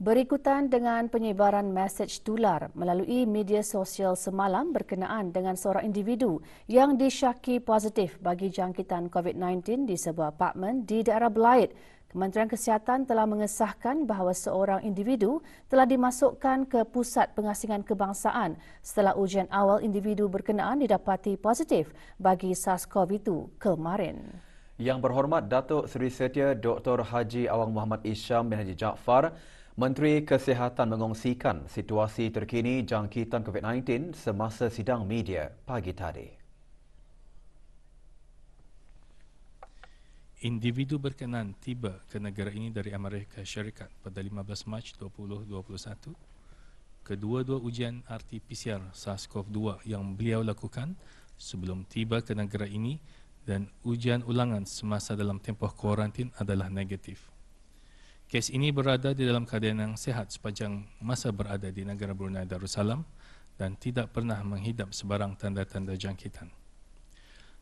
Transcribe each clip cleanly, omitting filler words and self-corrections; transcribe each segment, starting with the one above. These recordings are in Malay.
Berikutan dengan penyebaran mesej tular melalui media sosial semalam berkenaan dengan seorang individu yang disyaki positif bagi jangkitan COVID-19 di sebuah apartmen di daerah Belait. Kementerian Kesihatan telah mengesahkan bahawa seorang individu telah dimasukkan ke Pusat Pengasingan Kebangsaan setelah ujian awal individu berkenaan didapati positif bagi SARS-CoV-2 kemarin. Yang berhormat Datuk Seri Setia Dr. Haji Awang Muhammad Isham bin Haji Jaafar, Menteri Kesihatan mengongsikan situasi terkini jangkitan COVID-19 semasa sidang media pagi tadi. Individu berkenaan tiba ke negara ini dari Amerika Syarikat pada 15 Mac 2021. Kedua-dua ujian RT-PCR SARS-CoV-2 yang beliau lakukan sebelum tiba ke negara ini dan ujian ulangan semasa dalam tempoh kuarantin adalah negatif. Kes ini berada di dalam keadaan yang sihat sepanjang masa berada di negara Brunei Darussalam dan tidak pernah menghidap sebarang tanda-tanda jangkitan.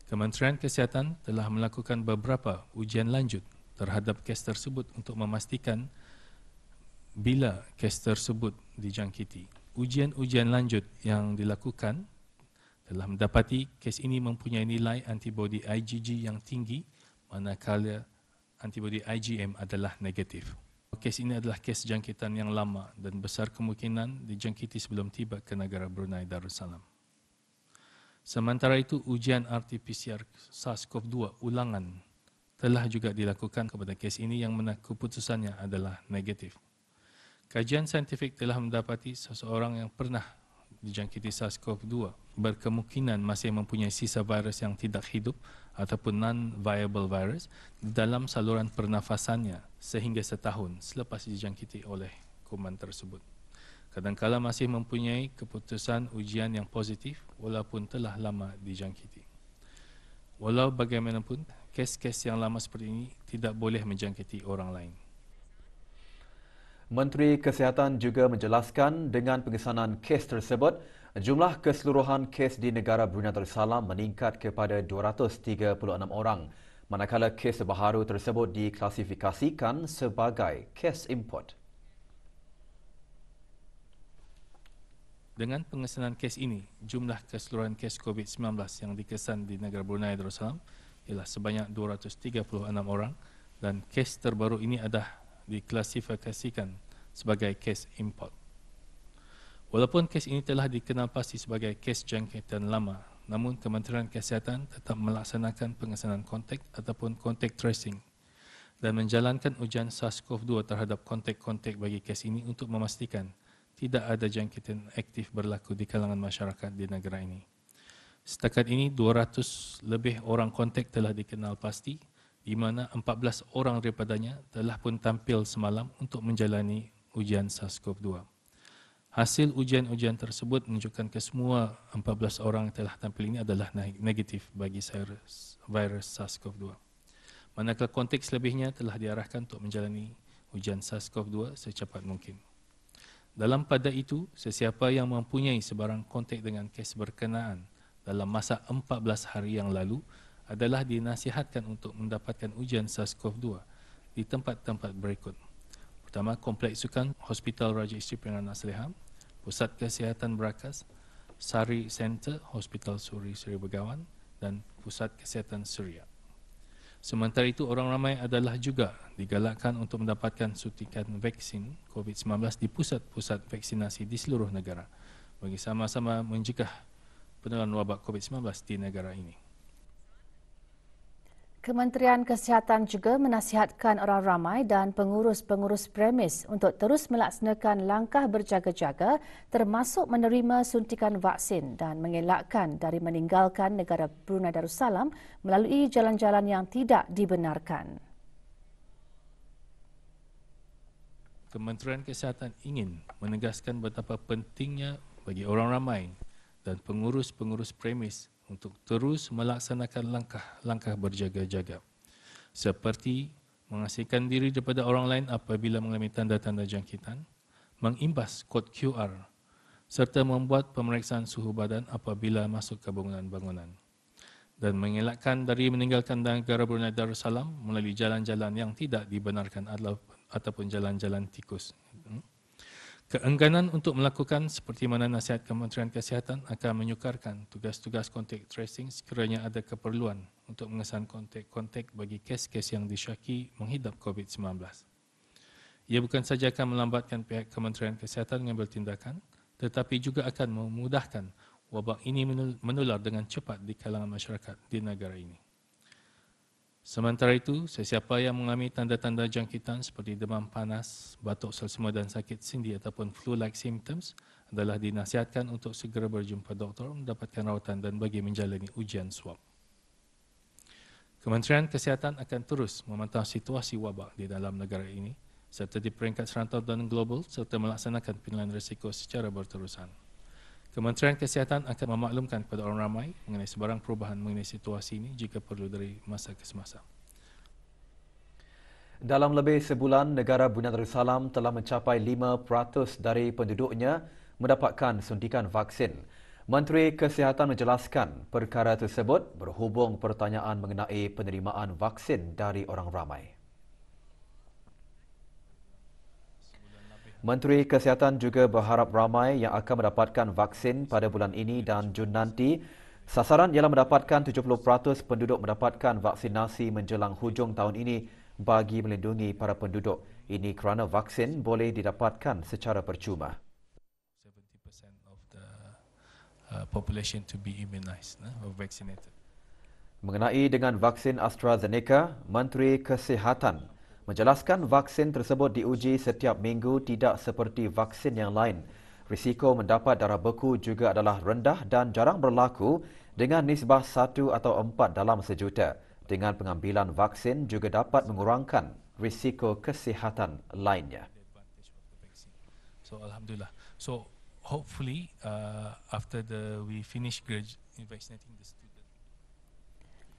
Kementerian Kesihatan telah melakukan beberapa ujian lanjut terhadap kes tersebut untuk memastikan bila kes tersebut dijangkiti. Ujian-ujian lanjut yang dilakukan telah mendapati kes ini mempunyai nilai antibodi IgG yang tinggi manakala antibodi IgM adalah negatif. Kes ini adalah kes jangkitan yang lama dan besar kemungkinan dijangkiti sebelum tiba ke negara Brunei Darussalam. Sementara itu, ujian RT-PCR SARS-CoV-2 ulangan telah juga dilakukan kepada kes ini yang mana keputusannya adalah negatif. Kajian saintifik telah mendapati seseorang yang pernah dijangkiti SARS-CoV-2 berkemungkinan masih mempunyai sisa virus yang tidak hidup ataupun non-viable virus di dalam saluran pernafasannya sehingga setahun selepas dijangkiti oleh kuman tersebut. Kadangkala masih mempunyai keputusan ujian yang positif walaupun telah lama dijangkiti. Walau bagaimanapun, kes-kes yang lama seperti ini tidak boleh menjangkiti orang lain. Menteri Kesihatan juga menjelaskan dengan pengesanan kes tersebut, jumlah keseluruhan kes di negara Brunei Darussalam meningkat kepada 236 orang, manakala kes baharu tersebut diklasifikasikan sebagai kes import. Dengan pengesanan kes ini, jumlah keseluruhan kes COVID-19 yang dikesan di negara Brunei Darussalam ialah sebanyak 236 orang dan kes terbaru ini adalah diklasifikasikan sebagai kes import. Walaupun kes ini telah dikenal pasti sebagai kes jangkitan lama, namun Kementerian Kesihatan tetap melaksanakan pengesanan kontak ataupun kontak tracing dan menjalankan ujian SARS-CoV-2 terhadap kontak-kontak bagi kes ini untuk memastikan tidak ada jangkitan aktif berlaku di kalangan masyarakat di negara ini. Setakat ini 200 lebih orang kontak telah dikenal pasti, di mana 14 orang daripadanya telah pun tampil semalam untuk menjalani ujian SARS-CoV-2. Hasil ujian-ujian tersebut menunjukkan kesemua 14 orang yang telah tampil ini adalah negatif bagi virus SARS-CoV-2. Manakala kontak selebihnya telah diarahkan untuk menjalani ujian SARS-CoV-2 secepat mungkin. Dalam pada itu, sesiapa yang mempunyai sebarang kontak dengan kes berkenaan dalam masa 14 hari yang lalu adalah dinasihatkan untuk mendapatkan ujian SARS-CoV-2 di tempat-tempat berikut. Pertama, Kompleks Sukan Hospital Raja Isteri Peringatan Saleha, Pusat Kesihatan Berakas, Sari Center Hospital Suri Seri Begawan dan Pusat Kesihatan Suria. Sementara itu, orang ramai adalah juga digalakkan untuk mendapatkan suntikan vaksin COVID-19 di pusat-pusat vaksinasi di seluruh negara bagi sama-sama mencegah penularan wabak COVID-19 di negara ini. Kementerian Kesihatan juga menasihatkan orang ramai dan pengurus-pengurus premis untuk terus melaksanakan langkah berjaga-jaga termasuk menerima suntikan vaksin dan mengelakkan dari meninggalkan negara Brunei Darussalam melalui jalan-jalan yang tidak dibenarkan. Kementerian Kesihatan ingin menegaskan betapa pentingnya bagi orang ramai dan pengurus-pengurus premis untuk terus melaksanakan langkah-langkah berjaga-jaga seperti mengasingkan diri daripada orang lain apabila mengalami tanda-tanda jangkitan, mengimbas kod QR serta membuat pemeriksaan suhu badan apabila masuk ke bangunan-bangunan dan mengelakkan dari meninggalkan negara Brunei Darussalam melalui jalan-jalan yang tidak dibenarkan ataupun jalan-jalan tikus. Keengganan untuk melakukan seperti mana nasihat Kementerian Kesihatan akan menyukarkan tugas-tugas kontak tracing sekiranya ada keperluan untuk mengesan kontak-kontak bagi kes-kes yang disyaki menghidap COVID-19. Ia bukan saja akan melambatkan pihak Kementerian Kesihatan mengambil tindakan, tetapi juga akan memudahkan wabak ini menular dengan cepat di kalangan masyarakat di negara ini. Sementara itu, sesiapa yang mengalami tanda-tanda jangkitan seperti demam panas, batuk selsema dan sakit sendi ataupun flu-like symptoms adalah dinasihatkan untuk segera berjumpa doktor, mendapatkan rawatan dan bagi menjalani ujian swab. Kementerian Kesihatan akan terus memantau situasi wabak di dalam negara ini serta di peringkat serantau dan global serta melaksanakan penilaian risiko secara berterusan. Kementerian Kesihatan akan memaklumkan kepada orang ramai mengenai sebarang perubahan mengenai situasi ini jika perlu dari masa ke semasa. Dalam lebih sebulan, negara Brunei Darussalam telah mencapai 5% dari penduduknya mendapatkan suntikan vaksin. Menteri Kesihatan menjelaskan perkara tersebut berhubung pertanyaan mengenai penerimaan vaksin dari orang ramai. Menteri Kesihatan juga berharap ramai yang akan mendapatkan vaksin pada bulan ini dan Jun nanti. Sasaran ialah mendapatkan 70% penduduk mendapatkan vaksinasi menjelang hujung tahun ini bagi melindungi para penduduk. Ini kerana vaksin boleh didapatkan secara percuma. 70% of the population to be immunized or vaccinated. Mengenai dengan vaksin AstraZeneca, Menteri Kesihatan menjelaskan vaksin tersebut diuji setiap minggu tidak seperti vaksin yang lain. Risiko mendapat darah beku juga adalah rendah dan jarang berlaku dengan nisbah 1 atau 4 dalam sejuta. Dengan pengambilan vaksin juga dapat mengurangkan risiko kesihatan lainnya. So alhamdulillah. So hopefully after we finish vaccinating the student.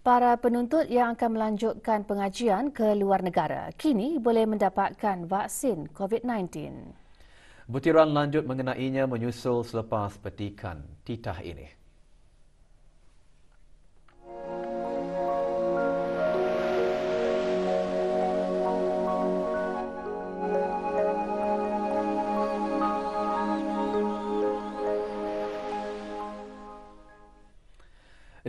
Para penuntut yang akan melanjutkan pengajian ke luar negara kini boleh mendapatkan vaksin COVID-19. Butiran lanjut mengenainya menyusul selepas petikan titah ini.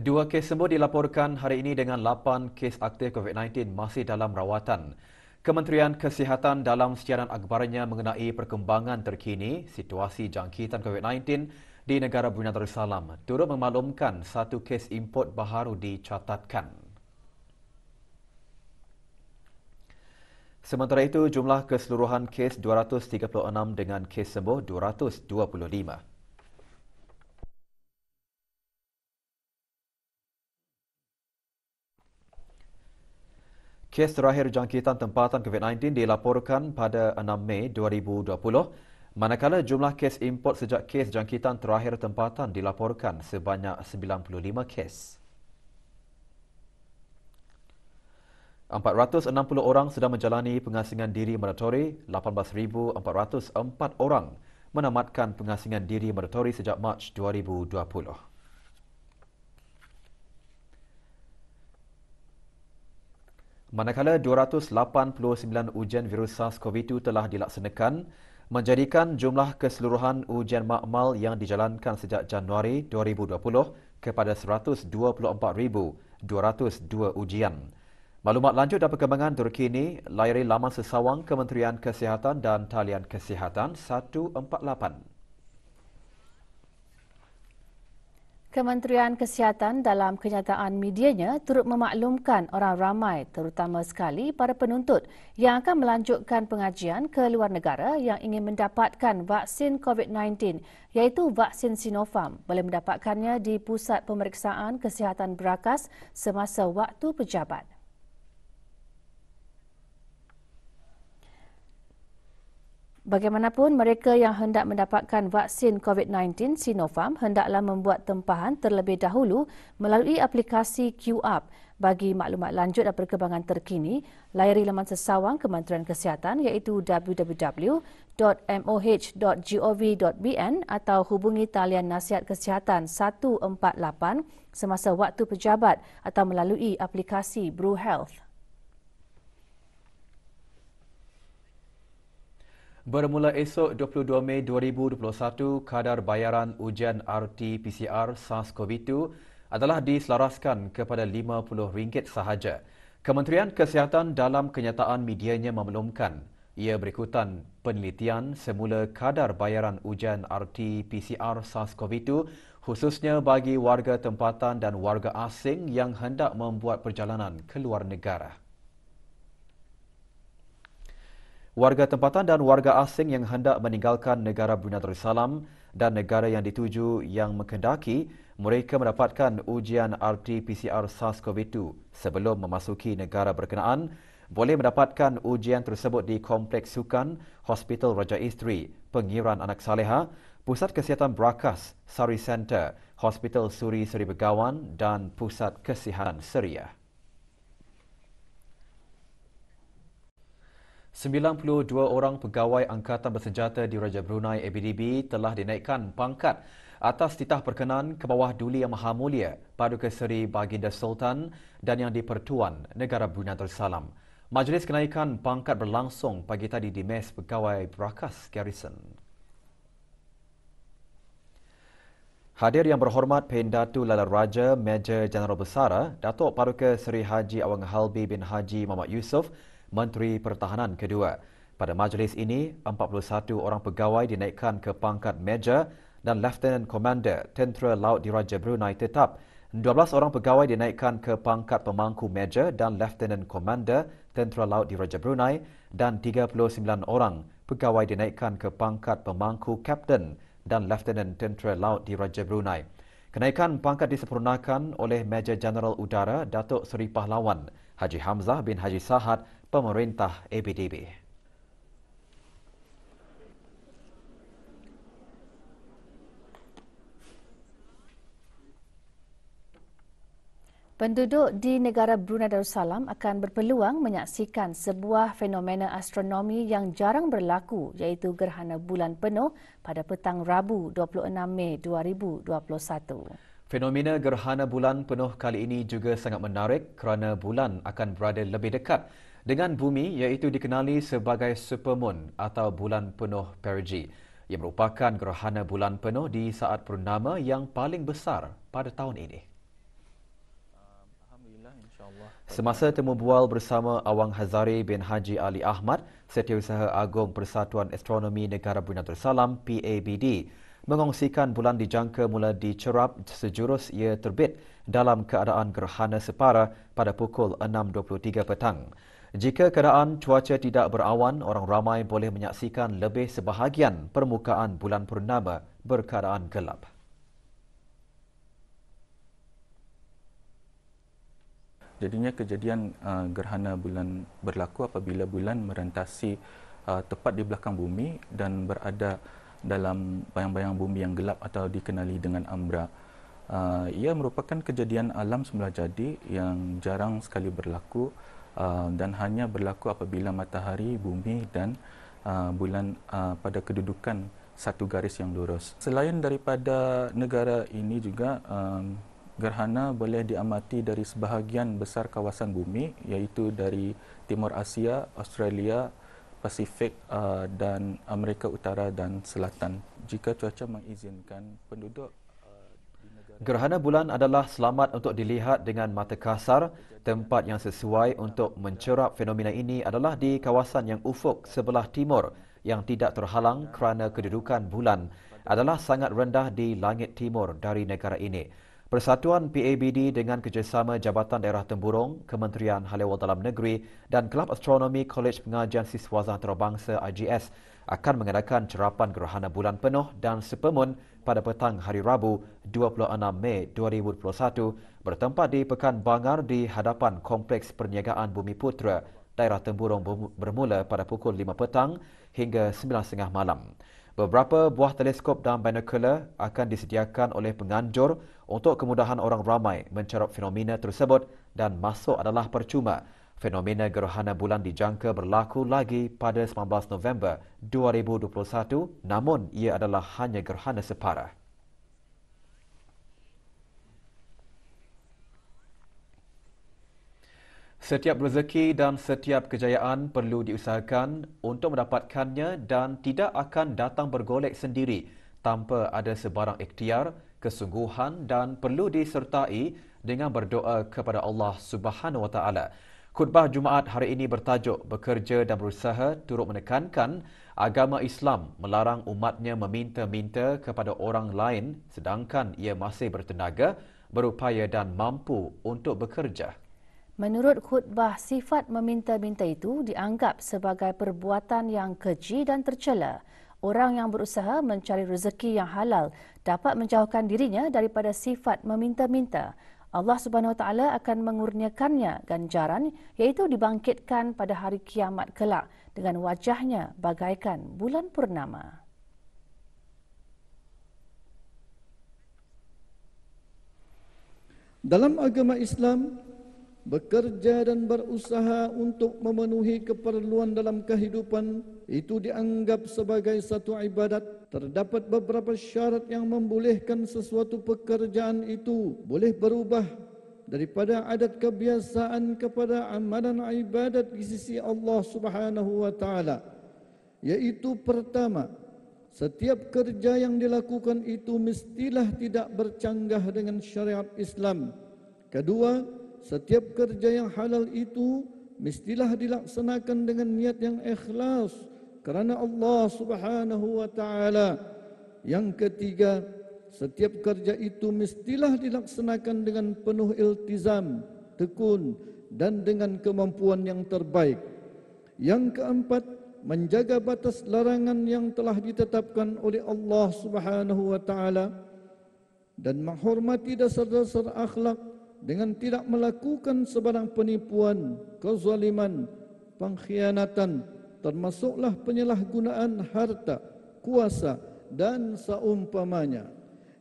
Dua kes sembuh dilaporkan hari ini dengan 8 kes aktif COVID-19 masih dalam rawatan. Kementerian Kesihatan dalam siaran akhbarnya mengenai perkembangan terkini situasi jangkitan COVID-19 di negara Brunei Darussalam turut memaklumkan satu kes import baharu dicatatkan. Sementara itu, jumlah keseluruhan kes 236 dengan kes sembuh 225. Kes terakhir jangkitan tempatan COVID-19 dilaporkan pada 6 Mei 2020, manakala jumlah kes import sejak kes jangkitan terakhir tempatan dilaporkan sebanyak 95 kes. 460 orang sedang menjalani pengasingan diri mandatori, 18,404 orang menamatkan pengasingan diri mandatori sejak Mac 2020. Manakala 289 ujian virus SARS-CoV-2 telah dilaksanakan, menjadikan jumlah keseluruhan ujian makmal yang dijalankan sejak Januari 2020 kepada 124,202 ujian. Maklumat lanjut dan perkembangan terkini layari laman sesawang Kementerian Kesihatan dan talian Kesihatan 148. Kementerian Kesihatan dalam kenyataan medianya turut memaklumkan orang ramai terutama sekali para penuntut yang akan melanjutkan pengajian ke luar negara yang ingin mendapatkan vaksin COVID-19 iaitu vaksin Sinopharm boleh mendapatkannya di Pusat Pemeriksaan Kesihatan Berakas semasa waktu pejabat. Bagaimanapun, mereka yang hendak mendapatkan vaksin COVID-19 Sinopharm hendaklah membuat tempahan terlebih dahulu melalui aplikasi QApp. Bagi maklumat lanjut dan perkembangan terkini, layari laman sesawang Kementerian Kesihatan iaitu www.moh.gov.bn atau hubungi talian nasihat kesihatan 148 semasa waktu pejabat atau melalui aplikasi Bru Health. Bermula esok 22 Mei 2021, kadar bayaran ujian RT-PCR SARS-CoV-2 adalah diselaraskan kepada RM50 sahaja. Kementerian Kesihatan dalam kenyataan medianya memaklumkan ia berikutan penelitian semula kadar bayaran ujian RT-PCR SARS-CoV-2 khususnya bagi warga tempatan dan warga asing yang hendak membuat perjalanan ke luar negara. Warga tempatan dan warga asing yang hendak meninggalkan negara Brunei Darussalam dan negara yang dituju yang menghendaki mereka mendapatkan ujian RT-PCR SARS-CoV-2 sebelum memasuki negara berkenaan boleh mendapatkan ujian tersebut di Kompleks Sukan, Hospital Raja Isteri, Pengiran Anak Saleha, Pusat Kesihatan Brakas, Sari Center, Hospital Suri Seri Begawan dan Pusat Kesihatan Seria. 92 orang pegawai Angkatan Bersenjata di Raja Brunei ABDB telah dinaikkan pangkat atas titah perkenan ke bawah Duli Yang Maha Mulia Paduka Seri Baginda Sultan dan Yang di-Pertuan Negara Brunei Darussalam. Majlis kenaikan pangkat berlangsung pagi tadi di Mes Pegawai Brakas Garrison. Hadir yang berhormat Pendatu Lala Raja Major Jeneral Besara Datuk Paduka Seri Haji Awang Halbi bin Haji Muhammad Yusof, Menteri Pertahanan kedua. Pada majlis ini, 41 orang pegawai dinaikkan ke pangkat Major dan Lieutenant Commander Tentera Laut Diraja Brunei tetap. 12 orang pegawai dinaikkan ke pangkat Pemangku Major dan Lieutenant Commander Tentera Laut Diraja Brunei dan 39 orang pegawai dinaikkan ke pangkat Pemangku Kapten dan Lieutenant Tentera Laut Diraja Brunei. Kenaikan pangkat disempurnakan oleh Major Jeneral Udara Datuk Seri Pahlawan Haji Hamzah bin Haji Sahad, Pemerintah ABDB. Penduduk di negara Brunei Darussalam akan berpeluang menyaksikan sebuah fenomena astronomi yang jarang berlaku iaitu gerhana bulan penuh pada petang Rabu 26 Mei 2021. Fenomena gerhana bulan penuh kali ini juga sangat menarik kerana bulan akan berada lebih dekat dengan bumi iaitu dikenali sebagai supermoon atau bulan penuh perigi yang merupakan gerhana bulan penuh di saat purnama yang paling besar pada tahun ini. Semasa temu bual bersama Awang Hazari bin Haji Ali Ahmad, Setiausaha Agung Persatuan Astronomi Negara Brunei Darussalam PABD, mengongsikan bulan dijangka mula dicerap sejurus ia terbit dalam keadaan gerhana separa pada pukul 6.23 petang. Jika keadaan cuaca tidak berawan, orang ramai boleh menyaksikan lebih sebahagian permukaan bulan purnama berkeadaan gelap. Jadinya kejadian gerhana bulan berlaku apabila bulan merentasi tepat di belakang bumi dan berada dalam bayang-bayang bumi yang gelap atau dikenali dengan umbra. Ia merupakan kejadian alam semula jadi yang jarang sekali berlaku dan hanya berlaku apabila matahari, bumi dan bulan pada kedudukan satu garis yang lurus. Selain daripada negara ini juga, gerhana boleh diamati dari sebahagian besar kawasan bumi iaitu dari Timur Asia, Australia, Pasifik dan Amerika Utara dan Selatan. Jika cuaca mengizinkan, penduduk gerhana bulan adalah selamat untuk dilihat dengan mata kasar. Tempat yang sesuai untuk mencerap fenomena ini adalah di kawasan yang ufuk sebelah timur yang tidak terhalang kerana kedudukan bulan adalah sangat rendah di langit timur dari negara ini. Persatuan PABD dengan kerjasama Jabatan Daerah Temburong, Kementerian Hal Ehwal Dalam Negeri dan Kelab Astronomi Kolej Pengajian Siswaza Antarabangsa IGS akan mengadakan cerapan gerhana bulan penuh dan supermoon pada petang hari Rabu 26 Mei 2021 bertempat di Pekan Bangar di hadapan Kompleks Perniagaan Bumi Putra, Daerah Temburong bermula pada pukul 5 petang hingga 9.30 malam. Beberapa buah teleskop dan binocular akan disediakan oleh penganjur untuk kemudahan orang ramai mencerap fenomena tersebut dan masuk adalah percuma. Fenomena gerhana bulan dijangka berlaku lagi pada 19 November 2021 namun ia adalah hanya gerhana separa. Setiap rezeki dan setiap kejayaan perlu diusahakan untuk mendapatkannya dan tidak akan datang bergolek sendiri tanpa ada sebarang ikhtiar, kesungguhan dan perlu disertai dengan berdoa kepada Allah Subhanahu Wa Taala. Khutbah Jumaat hari ini bertajuk Bekerja dan Berusaha turut menekankan agama Islam melarang umatnya meminta-minta kepada orang lain sedangkan ia masih bertenaga, berupaya dan mampu untuk bekerja. Menurut khutbah, sifat meminta-minta itu dianggap sebagai perbuatan yang keji dan tercela. Orang yang berusaha mencari rezeki yang halal dapat menjauhkan dirinya daripada sifat meminta-minta. Allah Subhanahu Wa Taala akan mengurniakannya ganjaran iaitu dibangkitkan pada hari kiamat kelak dengan wajahnya bagaikan bulan purnama. Dalam agama Islam, bekerja dan berusaha untuk memenuhi keperluan dalam kehidupan itu dianggap sebagai satu ibadat. Terdapat beberapa syarat yang membolehkan sesuatu pekerjaan itu boleh berubah daripada adat kebiasaan kepada amalan ibadat di sisi Allah Subhanahu Wa Taala. Yaitu pertama, setiap kerja yang dilakukan itu mestilah tidak bercanggah dengan syariat Islam. Kedua, setiap kerja yang halal itu mestilah dilaksanakan dengan niat yang ikhlas kerana Allah Subhanahu Wa Taala. Yang ketiga, setiap kerja itu mestilah dilaksanakan dengan penuh iltizam, tekun dan dengan kemampuan yang terbaik. Yang keempat, menjaga batas larangan yang telah ditetapkan oleh Allah Subhanahu Wa Taala dan menghormati dasar-dasar akhlak dengan tidak melakukan sebarang penipuan, kezaliman, pengkhianatan, termasuklah penyalahgunaan harta, kuasa dan seumpamanya.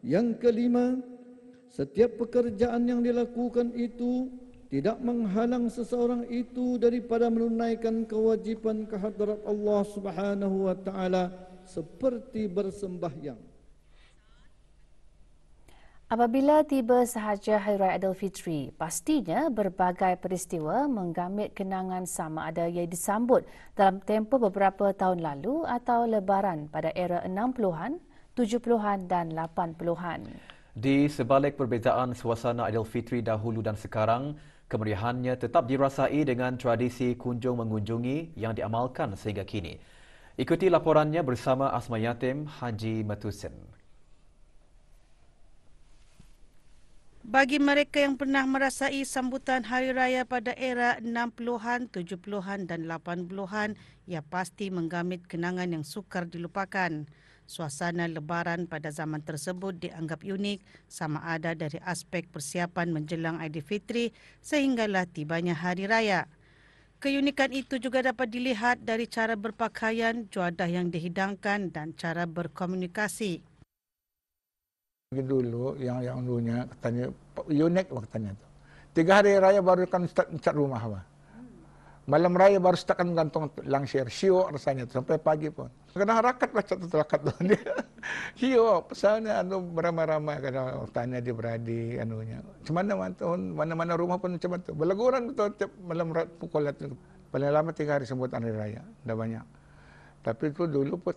Yang kelima, setiap pekerjaan yang dilakukan itu tidak menghalang seseorang itu daripada menunaikan kewajipan kehadrat Allah Subhanahu Wa Taala seperti bersembahyang. Apabila tiba sahaja Hari Raya Aidilfitri, pastinya berbagai peristiwa menggamit kenangan sama ada ia disambut dalam tempoh beberapa tahun lalu atau lebaran pada era 60-an, 70-an dan 80-an. Di sebalik perbezaan suasana Aidilfitri dahulu dan sekarang, kemeriahannya tetap dirasai dengan tradisi kunjung mengunjungi yang diamalkan sehingga kini. Ikuti laporannya bersama Asma Yatim Haji Matusin. Bagi mereka yang pernah merasai sambutan Hari Raya pada era 60-an, 70-an dan 80-an, ia pasti menggamit kenangan yang sukar dilupakan. Suasana lebaran pada zaman tersebut dianggap unik sama ada dari aspek persiapan menjelang Aidilfitri sehinggalah tibanya Hari Raya. Keunikan itu juga dapat dilihat dari cara berpakaian, juadah yang dihidangkan dan cara berkomunikasi. Dulu yang dulunya katanya unik katanya tu. 3 hari raya baru kan start cat rumah apa. Malam raya baru start kan gantung langsir. Siok rasanya tu sampai pagi pun. Kena harakat baca tu telakat tu dia. Siok pesannya beramai-ramai kena tanya dia beradi anunya. Mana-mana rumah pun macam tu. Belaguran betul tiap malam pukul itu. Paling lama 3 hari sambutan hari raya. Dah banyak. Tapi tu dulu pun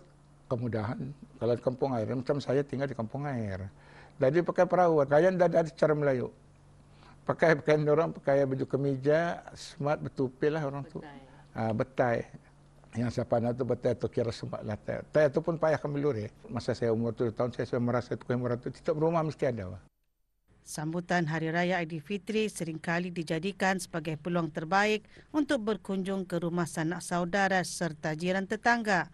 kemudahan. Kalau di kampung air, macam saya tinggal di kampung air. Jadi pakai perahu, kayan dah ada cara Melayu. Pakaian orang, pakai baju kemeja, smart, bertupi lah orang tu. Betai. Yang siapa nak tu betai tu kira smart lah. Tai tu pun payah kami luri. Masa saya umur 7 tahun, saya merasa kuih murah tu. Setiap rumah mesti ada. Sambutan Hari Raya Aidilfitri seringkali dijadikan sebagai peluang terbaik untuk berkunjung ke rumah sanak saudara serta jiran tetangga.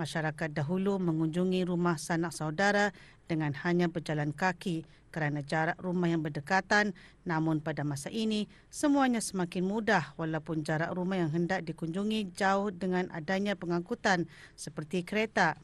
Masyarakat dahulu mengunjungi rumah sanak saudara dengan hanya berjalan kaki kerana jarak rumah yang berdekatan. Namun pada masa ini, semuanya semakin mudah walaupun jarak rumah yang hendak dikunjungi jauh dengan adanya pengangkutan seperti kereta.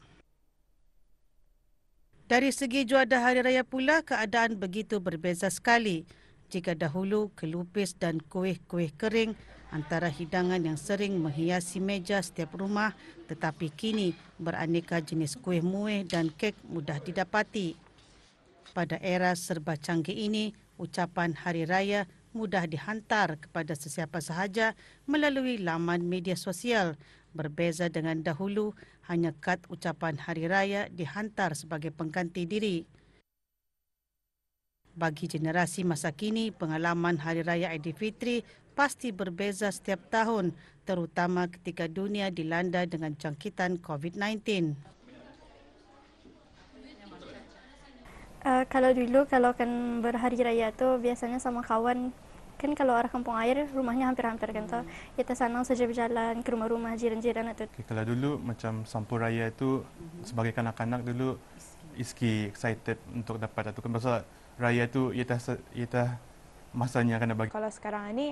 Dari segi juadah Hari Raya pula, keadaan begitu berbeza sekali. Jika dahulu kelupis dan kuih-kuih kering antara hidangan yang sering menghiasi meja setiap rumah, tetapi kini beraneka jenis kuih muih dan kek mudah didapati. Pada era serba canggih ini, ucapan Hari Raya mudah dihantar kepada sesiapa sahaja melalui laman media sosial. Berbeza dengan dahulu, hanya kad ucapan Hari Raya dihantar sebagai pengganti diri. Bagi generasi masa kini, pengalaman Hari Raya Aidilfitri pasti berbeza setiap tahun, terutama ketika dunia dilanda dengan jangkitan COVID-19. Kalau dulu, kalau kan berhari raya tu biasanya sama kawan, kan kalau arah kampung air rumahnya hampir-hampir kan tu. Kita senang saja berjalan ke rumah-rumah jiran-jiran itu. Kalau dulu macam sampul raya itu sebagai kanak-kanak dulu iski excited untuk dapat atau kan pasal raya tu ia masanya kena bagi. Kalau sekarang ni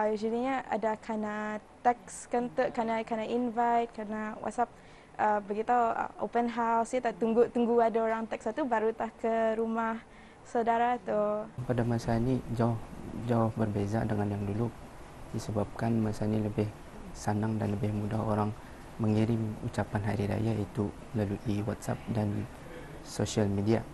usually ada kena text kan tu, kena invite, kena WhatsApp. Beritahu open house, tak tunggu ada orang teks satu baru tak ke rumah saudara tu. Pada masa ini jauh berbeza dengan yang dulu, disebabkan masa ini lebih senang dan lebih mudah orang mengirim ucapan hari raya itu melalui WhatsApp dan sosial media.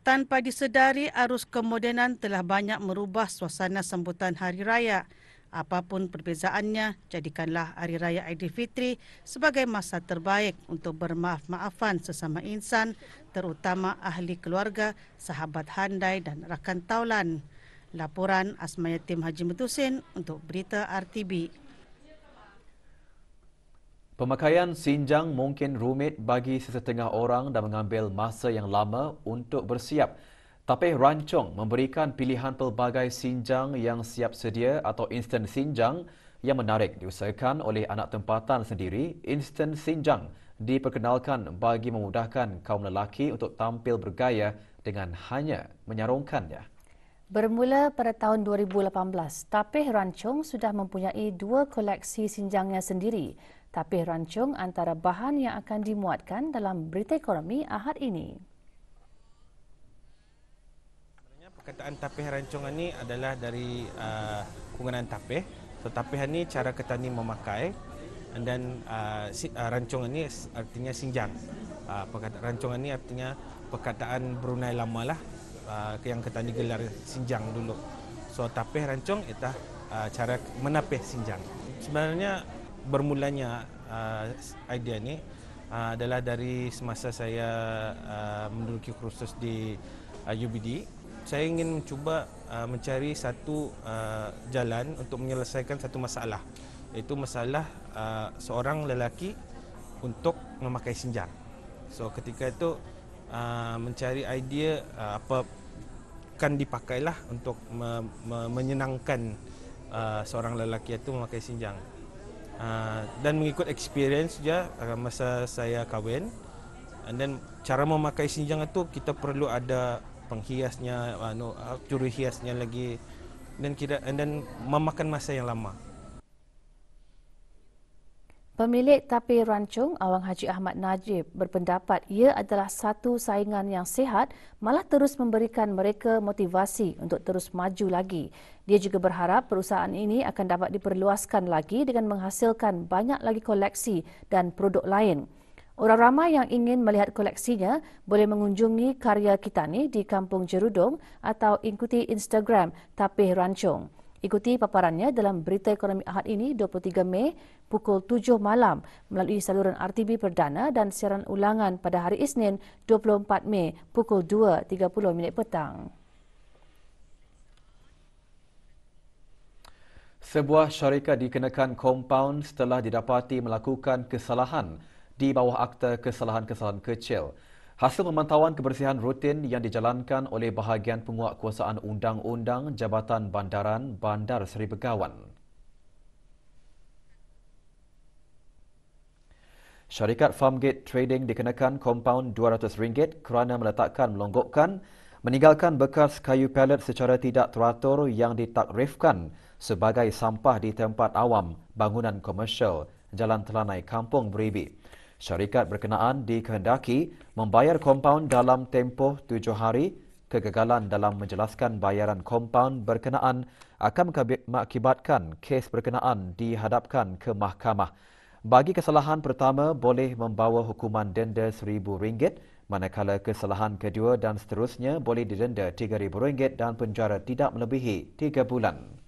Tanpa disedari, arus kemodenan telah banyak merubah suasana sambutan hari raya. Apapun perbezaannya, jadikanlah Hari Raya Aidilfitri sebagai masa terbaik untuk bermaaf-maafan sesama insan, terutama ahli keluarga, sahabat handai dan rakan taulan. Laporan Asmayatim Haji Mutusin untuk Berita RTB. Pemakaian sinjang mungkin rumit bagi sesetengah orang dan mengambil masa yang lama untuk bersiap. Tapih Rancong memberikan pilihan pelbagai sinjang yang siap sedia atau instant sinjang yang menarik diusahakan oleh anak tempatan sendiri. Instant sinjang diperkenalkan bagi memudahkan kaum lelaki untuk tampil bergaya dengan hanya menyarungkannya. Bermula pada tahun 2018, Tapih Rancong sudah mempunyai 2 koleksi sinjangnya sendiri. Tapih Rancong antara bahan yang akan dimuatkan dalam Berita Ekonomi Ahad ini. Perkataan tapih rancongan ni adalah dari kegunaan tapih. So tapih ni cara kita ni memakai, dan rancongan ni artinya sinjang. Perkataan rancongan ni artinya perkataan Brunei lama lah, yang kita ni gelar sinjang dulu. So tapih rancong itu cara menapih sinjang. Sebenarnya bermulanya idea ni adalah dari semasa saya menduduki kursus di UBD. Saya ingin mencuba mencari satu jalan untuk menyelesaikan satu masalah, iaitu masalah seorang lelaki untuk memakai sinjang. So ketika itu mencari idea apa kan dipakailah untuk menyenangkan seorang lelaki itu memakai sinjang. Dan mengikut experience je masa saya kahwin, dan cara memakai sinjang itu kita perlu ada penghiasnya, juru hiasnya lagi, dan memakan masa yang lama. Pemilik Tapih Rancong, Awang Haji Ahmad Najib, berpendapat ia adalah satu saingan yang sihat, malah terus memberikan mereka motivasi untuk terus maju lagi. Dia juga berharap perusahaan ini akan dapat diperluaskan lagi dengan menghasilkan banyak lagi koleksi dan produk lain. Orang ramai yang ingin melihat koleksinya boleh mengunjungi karya kita ni di Kampung Jerudong atau ikuti Instagram Tapih Rancong. Ikuti paparannya dalam Berita Ekonomi Ahad ini 23 Mei pukul 7 malam melalui saluran RTB Perdana dan siaran ulangan pada hari Isnin 24 Mei pukul 2.30 petang. Sebuah syarikat dikenakan kompaun setelah didapati melakukan kesalahan di bawah Akta Kesalahan-Kesalahan Kecil. Hasil pemantauan kebersihan rutin yang dijalankan oleh bahagian penguatkuasaan undang-undang Jabatan Bandaran Bandar Seri Begawan. Syarikat Farmgate Trading dikenakan kompaun RM200 kerana meletakkan melonggokkan, meninggalkan bekas kayu palet secara tidak teratur yang ditakrifkan sebagai sampah di tempat awam bangunan komersial Jalan Telanai Kampung Beribi. Syarikat berkenaan dikehendaki membayar kompaun dalam tempoh 7 hari. Kegagalan dalam menjelaskan bayaran kompaun berkenaan akan mengakibatkan kes berkenaan dihadapkan ke mahkamah. Bagi kesalahan pertama boleh membawa hukuman denda RM1,000 manakala kesalahan kedua dan seterusnya boleh didenda RM3,000 dan penjara tidak melebihi 3 bulan.